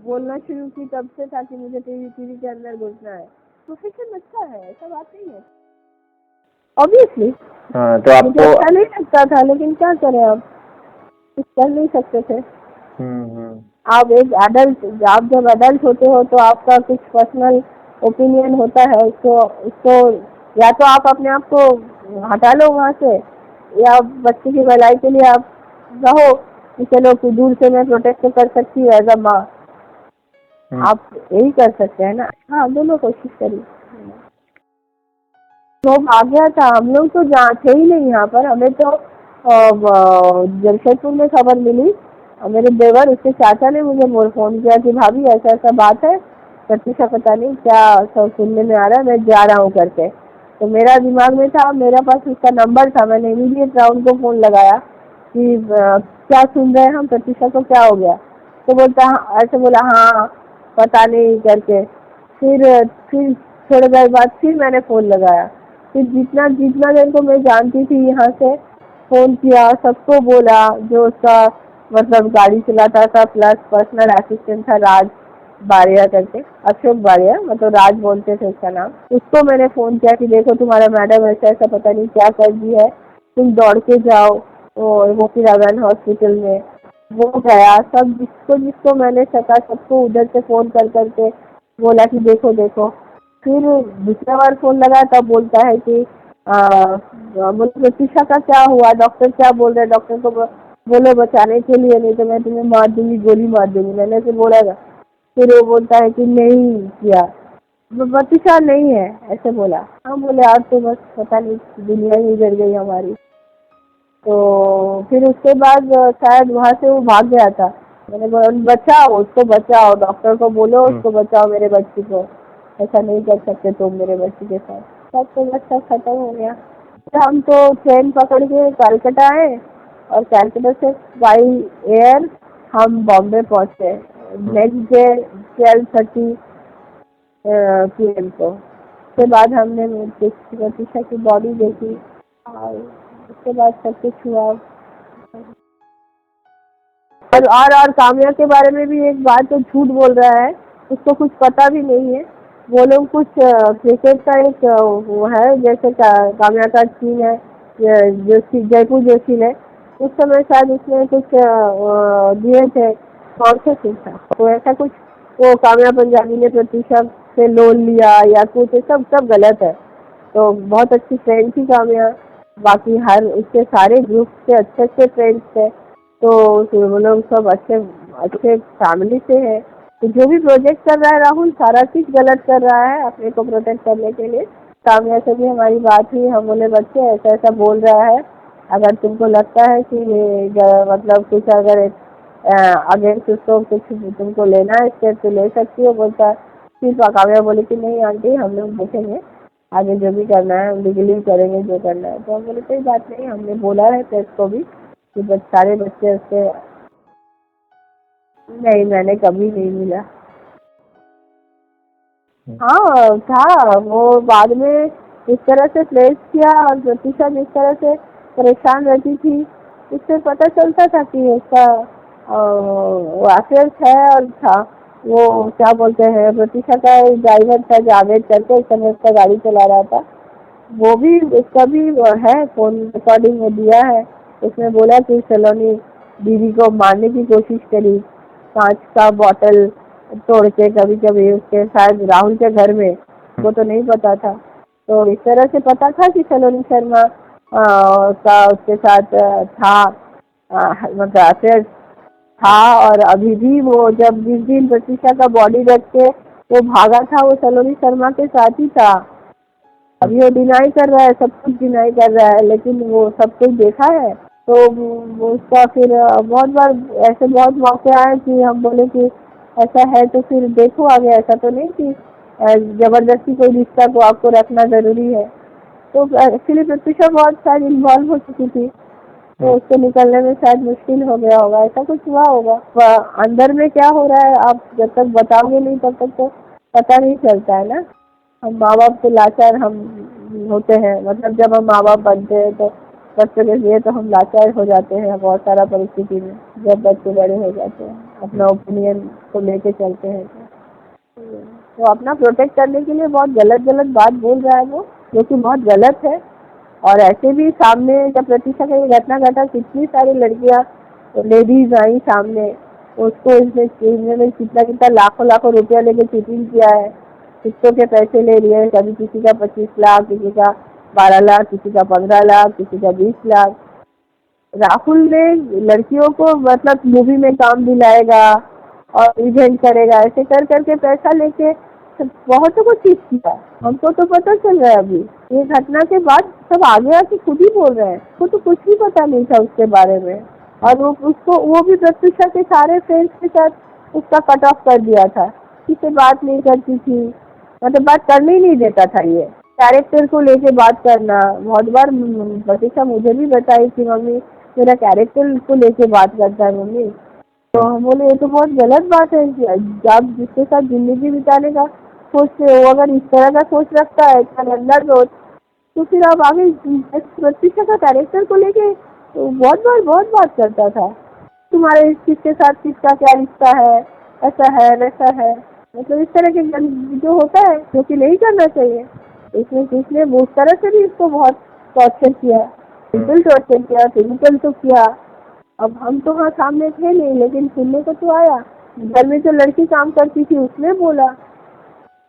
बोलना शुरू की तब से था कि मुझे टीवी के अंदर घुसना है। प्रोफेशन अच्छा है, ऐसा बात नहीं है ऑब्वियसली। तो आपको मुझे अच्छा नहीं लगता था, लेकिन क्या करें, अब कुछ कर नहीं सकते थे। आप एक एडल्ट, आप जब एडल्ट होते हो तो आपका कुछ पर्सनल ओपिनियन होता है, उसको या तो आप अपने आप को हटा लो वहाँ से, या बच्चे की भलाई के लिए आप रहो कि चलो कि दूर से मैं प्रोटेक्ट कर सकती हूँ एज अ माँ। आप यही कर सकते हैं ना। हाँ, दोनों कोशिश करी। वो आ गया था, हम लोग तो थे ही नहीं यहाँ पर। हमें तो जमशेदपुर में खबर मिली, मेरे देवर उसके चाचा ने मुझे फोन किया कि भाभी ऐसा ऐसा बात है, प्रत्युषा पता नहीं क्या सब सुनने में आ रहा है, मैं जा रहा हूँ करके। तो मेरा दिमाग में था, मेरा पास उसका नंबर था, मैंने इमीडिएट राउंड को फोन लगाया कि क्या सुन रहे हैं हम, प्रत्युषा को क्या हो गया। तो बोलता ऐसे बोला हाँ पता नहीं करके। फिर थोड़ी देर बाद फिर मैंने फोन लगाया, फिर जितना देर को मैं जानती थी यहाँ से फोन किया, सबको बोला, जो उसका मतलब गाड़ी चलाता था प्लस पर्सनल असिस्टेंट था राज बारिया करके, अशोक बारिया, मतलब राज बोलते थे उसका नाम, उसको मैंने फोन किया कि देखो तुम्हारा मैडम ऐसा ऐसा पता नहीं क्या कर दी है, तुम दौड़ के जाओ वो फिरागन हॉस्पिटल में। वो गया, सब जिसको जिसको मैंने सका सबको उधर से फोन कर करके बोला कि देखो देखो। फिर दूसरा बार फोन लगा तब बोलता है कि बोले प्रतीक्षा का क्या हुआ, डॉक्टर क्या बोल रहे हैं, डॉक्टर को बोलो बचाने के लिए, नहीं तो मैं तुम्हें मार दूंगी, गोली मार दूंगी, मैंने ऐसे बोला था। फिर वो बोलता है कि नहीं किया, प्रतीक्षा नहीं है, ऐसे बोला। हम बोले यार तो बस पता नहीं दुनिया ही उजड़ गई हमारी। तो फिर उसके बाद शायद वहाँ से वो भाग गया था। मैंने बोला बचाओ उसको, बचाओ, डॉक्टर को बोलो उसको बचाओ, मेरे बच्चे को, ऐसा नहीं कर सकते तुम मेरे बच्चे के साथ। सब तो बच्चा खत्म हो गया। तो हम तो ट्रेन पकड़ के कलकत्ता आए, और कलकत्ता से बाई एयर हम बॉम्बे पहुँचे नेक्स्ट डे 12:30 PM को। उसके बाद हमने प्रतीक्षा की बॉडी देखी, और उसके बाद सब कुछ हुआ। और काम्या के बारे में भी एक बात, तो झूठ बोल रहा है, उसको कुछ पता भी नहीं है। वो लोग कुछ क्रिकेट का एक वो है, जैसे काम्या का टीम है जोशी, जयपुर जोशी ने उस समय शायद उसने कुछ दिए थे, कौन सा टीम था तो ऐसा कुछ, वो काम्या पंजाबी ने प्रतीक्षा से लोन लिया या कुछ, सब गलत है। तो बहुत अच्छी फ्रेंड थी काम्या, बाकी हर उसके सारे ग्रुप से अच्छे अच्छे फ्रेंड्स थे। तो वो लोग सब अच्छे अच्छे फैमिली से है। तो जो भी प्रोजेक्ट कर रहा है राहुल, सारा चीज गलत कर रहा है अपने को प्रोटेक्ट करने के लिए। काम्या से भी हमारी बात हुई, हम बोले बच्चे ऐसा ऐसा बोल रहा है, अगर तुमको लगता है कि मतलब कुछ अगर अगेंस्ट उसको कुछ तुमको लेना है स्टेप तो ले सकती हो, बोलता। फिर काव्या बोली कि नहीं आंटी, हम लोग देखेंगे आगे जो भी करना है, हम लीगली करेंगे जो करना है। तो हम बोले कोई बात नहीं, हमने बोला है प्रेस को भी कि सारे बच्चे उससे। नहीं, मैंने कभी नहीं मिला। हाँ था, वो बाद में इस तरह से प्लेस किया, और प्रतीक्षा जिस तरह से परेशान रहती थी, इससे पता चलता था कि उसका वो अफेयर्स है। और था वो क्या बोलते हैं, प्रतीक्षा का ड्राइवर था जावेद करके, उस समय उसका गाड़ी चला रहा था। वो भी, उसका भी है फोन रिकॉर्डिंग में दिया है। उसने बोला कि सलोनी दीदी को मारने की कोशिश करी, कांच का बोतल तोड़ के कभी कभी उसके, शायद राहुल के घर में, वो तो नहीं पता था। तो इस तरह से पता था कि सलोनी शर्मा का उसके साथ था, मतलब अफेयर था। और अभी भी वो जब जिस दिन प्रतीक्षा का बॉडी रख के वो भागा था, वो सलोनी शर्मा के साथ ही था। अभी वो डिनाई कर रहा है, सब कुछ डिनाई कर रहा है, लेकिन वो सब कुछ देखा है। तो वो उसका फिर बहुत बार ऐसे बहुत मौके आए कि हम बोले कि ऐसा है तो फिर देखो आगे, ऐसा तो नहीं कि जबरदस्ती कोई रिश्ता को आपको रखना जरूरी है। तो एक्चुअली प्रतीक्षा बहुत शायद इन्वॉल्व हो चुकी थी, तो उससे निकलने में शायद मुश्किल हो गया होगा, ऐसा कुछ हुआ होगा। अंदर में क्या हो रहा है आप जब तक बताओगे नहीं तब तक तो पता नहीं चलता है ना। हम माँ बाप से लाचार हम होते हैं, मतलब जब हम माँ बाप बनते हैं तो बच्चों के लिए तो हम लाचार हो जाते हैं बहुत सारा परिस्थिति में, जब बच्चे बड़े हो जाते हैं। अपना ओपिनियन को लेके चलते हैं। तो अपना प्रोटेक्ट करने के लिए बहुत गलत गलत बात बोल रहा है वो, जो कि बहुत गलत है। और ऐसे भी सामने जब प्रतीक्षा का ये घटना घटा, कितनी सारी लड़कियां लेडीज आई सामने, उसको इसने कितना कितना लाखों लाखों रुपया लेके चीटिंग किया है, किस्तों के पैसे ले लिए, कभी किसी का 25 लाख, किसी का 12 लाख, किसी का 15 लाख, किसी का 20 लाख। राहुल ने लड़कियों को मतलब मूवी में काम दिलाएगा और इवेंट करेगा, ऐसे कर करके पैसा लेके बहुतों को चीज किया। हमको तो पता चल रहा है अभी ये घटना के बाद, सब आगे आके खुद ही बोल रहे हैं, उसको तो कुछ भी पता नहीं था उसके बारे में। और वो भी प्रत्युषा के सारे फ्रेंड्स के साथ उसका कट ऑफ कर दिया था, किसी से बात नहीं करती थी, मतलब बात करने ही नहीं देता था। ये कैरेक्टर को लेके बात करना, बहुत बार प्रतीक्षा मुझे भी बताई कि मम्मी मेरा कैरेक्टर को लेके बात करता है मम्मी। तो हम बोले ये तो बहुत गलत बात है कि आप जिसके साथ जिंदगी बिताने का सोचते हो, अगर इस तरह का सोच रखता है, इतना गंदा सोच, तो फिर आप आगे प्रतीक्षा का कैरेक्टर को लेके तो बहुत बात करता था। तुम्हारे किसके साथ किसका क्या रिश्ता है, ऐसा है वैसा है, मतलब इस तरह के जो होता है जो कि नहीं करना चाहिए। इसने उस तरह से भी इसको बहुत टॉर्चर किया, बिल्कुल टॉर्चर किया, फिजिकल तो किया। अब हम तो वहाँ सामने थे नहीं, लेकिन सुनने को तो आया। घर में जो लड़की काम करती थी उसने बोला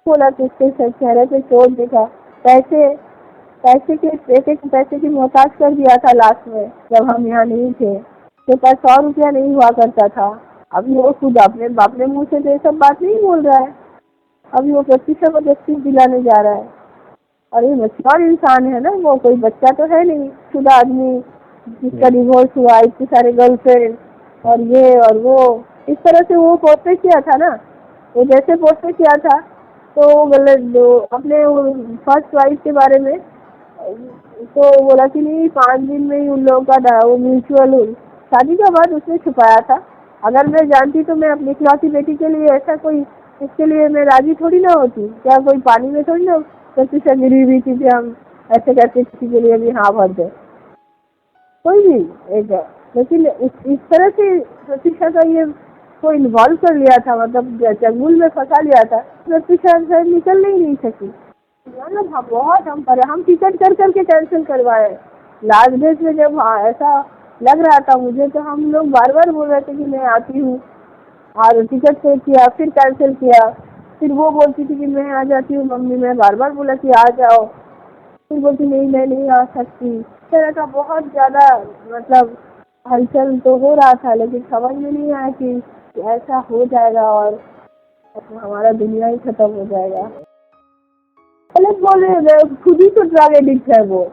कि उसके चेहरे पे चोट देखा, पैसे की मोहताज कर दिया था लास्ट में जब हम यहाँ नहीं थे, उसके पास 100 रुपया नहीं हुआ करता था। अभी वो खुद अपने मुँह से तो ये सब बात नहीं बोल रहा है, अभी वो प्रतीक्षा को जस्टिस दिलाने जा रहा है। और ये मछुआर इंसान है ना, वो कोई बच्चा तो है नहीं, शुदा आदमी जिसका डिवोर्स हुआ, इतने सारे गर्लफ्रेंड और ये और वो, इस तरह से वो पोर्ट्रेट किया था ना। वो जैसे पोर्ट्रेट किया था तो गलत अपने फर्स्ट वाइफ के बारे में तो बोला कि नहीं 5 दिन में ही उन लोगों का वो म्यूचुअल शादी का बाद उसने छुपाया था। अगर मैं जानती तो मैं अपनी इकलौती बेटी के लिए ऐसा कोई, इसके लिए मैं राजी थोड़ी ना होती। क्या कोई पानी में थोड़ी ना प्रतिशत गिरी हुई थी कि हम ऐसे करके किसी के लिए भी हाँ भर दे, कोई भी एक है। लेकिन इस तरह से प्रतीक्षा का ये को इन्वॉल्व कर लिया था, मतलब चंगुल में फंसा लिया था। प्रतीक्षा से निकल ही नहीं सकी, मतलब हाँ बहुत हम टिकट कर करके कैंसिल करवाए लास्ट डेट में। जब हाँ ऐसा लग रहा था मुझे, तो हम लोग बार बार बोल रहे थे कि मैं आती हूँ, और टिकट पे किया, फिर कैंसिल किया, फिर वो बोलती थी कि मैं आ जाती हूँ मम्मी, मैं बार बार बोला कि आ जाओ, फिर बोलती नहीं मैं नहीं आ सकती। इस तरह का बहुत ज़्यादा मतलब हलचल तो हो रहा था, लेकिन समझ में नहीं आया कि ऐसा हो जाएगा और हमारा दुनिया ही खत्म हो जाएगा। गलत बोल रहे, खुद ही तो ड्रग एडिक्ट है वो,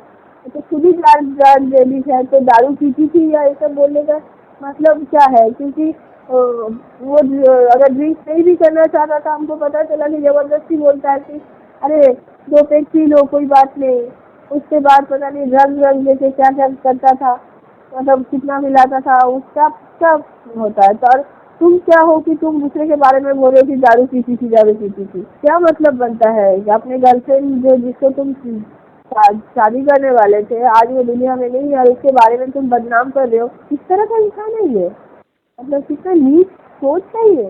तो खुद ही ड्रग एडिक्ट है, तो दारू पीती थी या ऐसा बोलने का मतलब क्या है? क्योंकि वो अगर ड्रिंक नहीं भी करना चाहता था, हमको पता चला कि जबरदस्ती बोलता है कि अरे 2 पैक पी लो कोई बात नहीं। उसके बाद पता नहीं ड्रग लेके क्या क्या करता था, मतलब कितना मिलाता था, उसका क्या होता है? तो और तुम क्या हो कि तुम दूसरे के बारे में बोल रहे हो कि दारू पीती थी, क्या मतलब बनता है? अपने गर्लफ्रेंड जो जिसको तुम शादी करने वाले थे, आज वो दुनिया में नहीं है और उसके बारे में तुम बदनाम कर रहे हो, किस तरह का इंसान है ये? मतलब कितना नीच सोच है ये,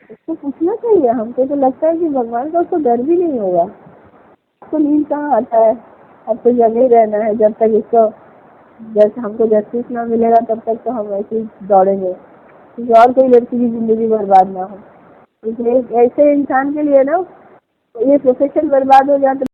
उसको पूछना चाहिए। हमको तो लगता है कि भगवान का उसको डर भी नहीं होगा। आपको नींद कहाँ आता है? अब तो जगह ही रहना है जब तक इसको जैसे हमको जस्टिस ना मिलेगा, तब तक तो हम ऐसे ही दौड़ेंगे, क्योंकि और कोई लड़की की जिंदगी बर्बाद ना हो। इसलिए ऐसे इंसान के लिए ना ये प्रोफेशन बर्बाद हो जाता